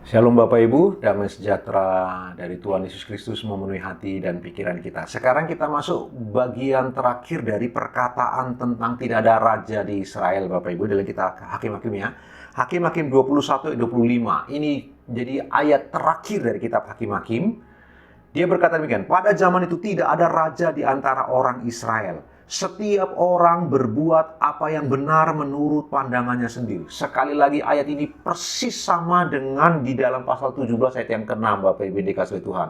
Shalom Bapak Ibu, damai sejahtera dari Tuhan Yesus Kristus memenuhi hati dan pikiran kita. Sekarang kita masuk bagian terakhir dari perkataan tentang tidak ada raja di Israel Bapak Ibu dalam kitab Hakim-Hakim ya. Hakim-Hakim 21-25. Ini jadi ayat terakhir dari kitab Hakim-Hakim. Dia berkata demikian, pada zaman itu tidak ada raja di antara orang Israel. Setiap orang berbuat apa yang benar menurut pandangannya sendiri. Sekali lagi ayat ini persis sama dengan di dalam pasal 17 ayat yang ke-6 Bapak Ibu dikasihi Tuhan.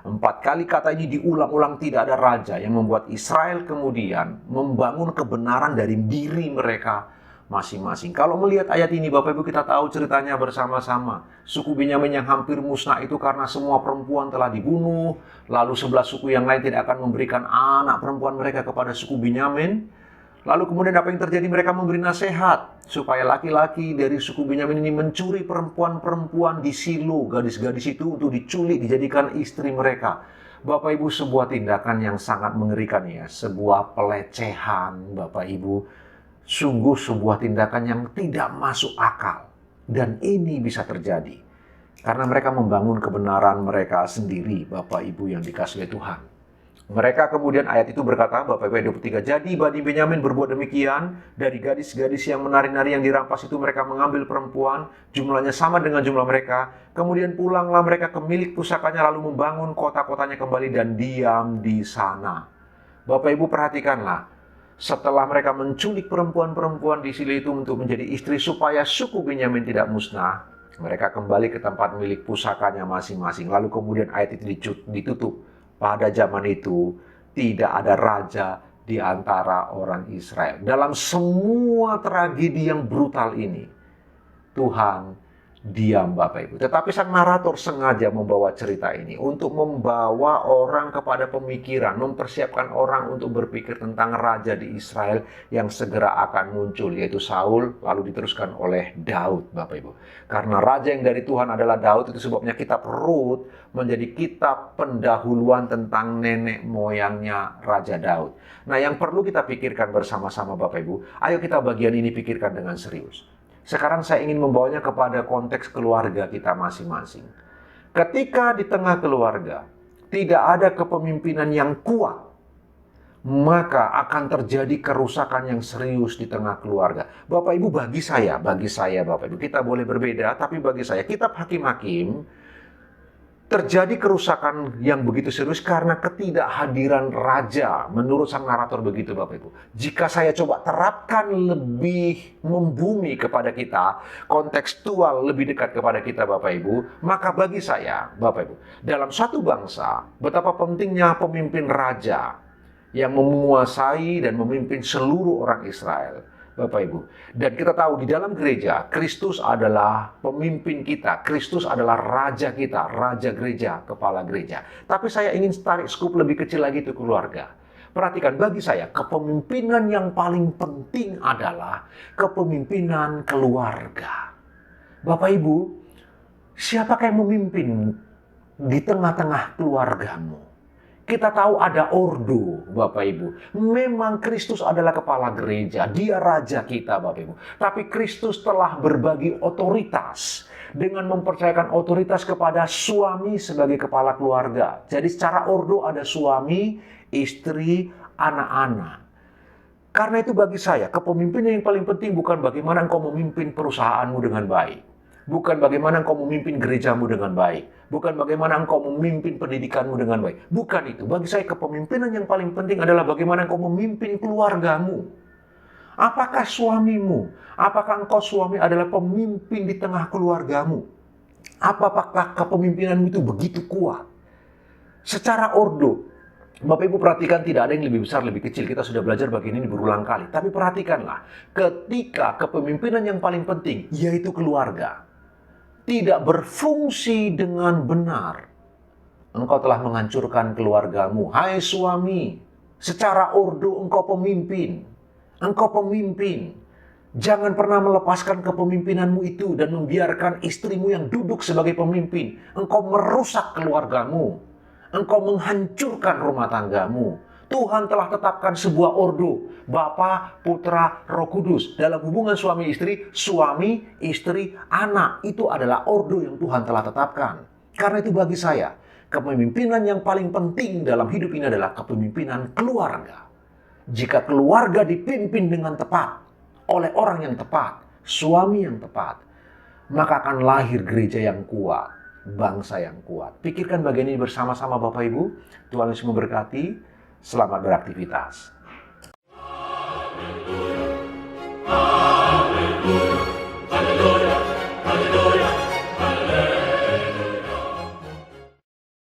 4 kali kata ini diulang-ulang tidak ada raja yang membuat Israel kemudian membangun kebenaran dari diri mereka masing-masing. Kalau melihat ayat ini Bapak Ibu kita tahu ceritanya bersama-sama. Suku Benyamin yang hampir musnah itu karena semua perempuan telah dibunuh. Lalu 11 suku yang lain tidak akan memberikan anak perempuan mereka kepada suku Benyamin. Lalu kemudian apa yang terjadi? Mereka memberi nasihat supaya laki-laki dari suku Benyamin ini mencuri perempuan-perempuan di Silo, gadis-gadis itu untuk diculik, dijadikan istri mereka. Bapak Ibu, sebuah tindakan yang sangat mengerikan ya, sebuah pelecehan Bapak Ibu. Sungguh sebuah tindakan yang tidak masuk akal. Dan ini bisa terjadi karena mereka membangun kebenaran mereka sendiri, Bapak Ibu yang dikasihi Tuhan. Mereka kemudian ayat itu berkata, Bapak Ibu 23, jadi Bani Benyamin berbuat demikian, dari gadis-gadis yang menari-nari yang dirampas itu mereka mengambil perempuan, jumlahnya sama dengan jumlah mereka, kemudian pulanglah mereka ke milik pusakanya lalu membangun kota-kotanya kembali dan diam di sana. Bapak Ibu perhatikanlah, setelah mereka menculik perempuan-perempuan di Silo itu untuk menjadi istri supaya suku Benyamin tidak musnah, mereka kembali ke tempat milik pusakanya masing-masing. Lalu kemudian ayat itu ditutup. Pada zaman itu tidak ada raja di antara orang Israel. Dalam semua tragedi yang brutal ini, Tuhan diam Bapak Ibu. Tetapi sang narator sengaja membawa cerita ini untuk membawa orang kepada pemikiran, mempersiapkan orang untuk berpikir tentang raja di Israel yang segera akan muncul, yaitu Saul, lalu diteruskan oleh Daud Bapak Ibu. Karena raja yang dari Tuhan adalah Daud, itu sebabnya kitab Rut menjadi kitab pendahuluan tentang nenek moyangnya Raja Daud. Nah, yang perlu kita pikirkan bersama-sama Bapak Ibu, ayo kita bagian ini pikirkan dengan serius. Sekarang saya ingin membawanya kepada konteks keluarga kita masing-masing. Ketika di tengah keluarga tidak ada kepemimpinan yang kuat, maka akan terjadi kerusakan yang serius di tengah keluarga. Bapak Ibu, bagi saya Bapak Ibu, kita boleh berbeda, tapi bagi saya kitab Hakim-Hakim terjadi kerusakan yang begitu serius karena ketidakhadiran raja. Menurut sang narator begitu Bapak Ibu. Jika saya coba terapkan lebih membumi kepada kita, kontekstual lebih dekat kepada kita Bapak Ibu, maka bagi saya Bapak Ibu, dalam satu bangsa, betapa pentingnya pemimpin raja yang menguasai dan memimpin seluruh orang Israel. Bapak Ibu. Dan kita tahu di dalam gereja, Kristus adalah pemimpin kita. Kristus adalah raja kita, raja gereja, kepala gereja. Tapi saya ingin tarik skup lebih kecil lagi itu keluarga. Perhatikan, bagi saya, kepemimpinan yang paling penting adalah kepemimpinan keluarga. Bapak Ibu, siapakah yang memimpin di tengah-tengah keluargamu? Kita tahu ada ordo, Bapak Ibu. Memang Kristus adalah kepala gereja. Dia raja kita, Bapak Ibu. Tapi Kristus telah berbagi otoritas dengan mempercayakan otoritas kepada suami sebagai kepala keluarga. Jadi secara ordo ada suami, istri, anak-anak. Karena itu bagi saya, kepemimpinan yang paling penting bukan bagaimana engkau memimpin perusahaanmu dengan baik. Bukan bagaimana engkau memimpin gerejamu dengan baik. Bukan bagaimana engkau memimpin pendidikanmu dengan baik. Bukan itu. Bagi saya kepemimpinan yang paling penting adalah bagaimana engkau memimpin keluargamu. Apakah suamimu? Apakah engkau suami adalah pemimpin di tengah keluargamu? Apakah kepemimpinanmu itu begitu kuat? Secara ordo, Bapak Ibu perhatikan tidak ada yang lebih besar, lebih kecil. Kita sudah belajar bagian ini berulang kali. Tapi perhatikanlah, ketika kepemimpinan yang paling penting, yaitu keluarga, tidak berfungsi dengan benar, engkau telah menghancurkan keluargamu. Hai suami, secara ordo engkau pemimpin. Engkau pemimpin. Jangan pernah melepaskan kepemimpinanmu itu dan membiarkan istrimu yang duduk sebagai pemimpin. Engkau merusak keluargamu. Engkau menghancurkan rumah tanggamu. Tuhan telah tetapkan sebuah ordo, Bapa, Putra, Roh Kudus. Dalam hubungan suami, istri, anak. Itu adalah ordo yang Tuhan telah tetapkan. Karena itu bagi saya, kepemimpinan yang paling penting dalam hidup ini adalah kepemimpinan keluarga. Jika keluarga dipimpin dengan tepat, oleh orang yang tepat, suami yang tepat, maka akan lahir gereja yang kuat, bangsa yang kuat. Pikirkan bagian ini bersama-sama Bapak Ibu. Tuhan Yesus memberkati. Selamat beraktivitas.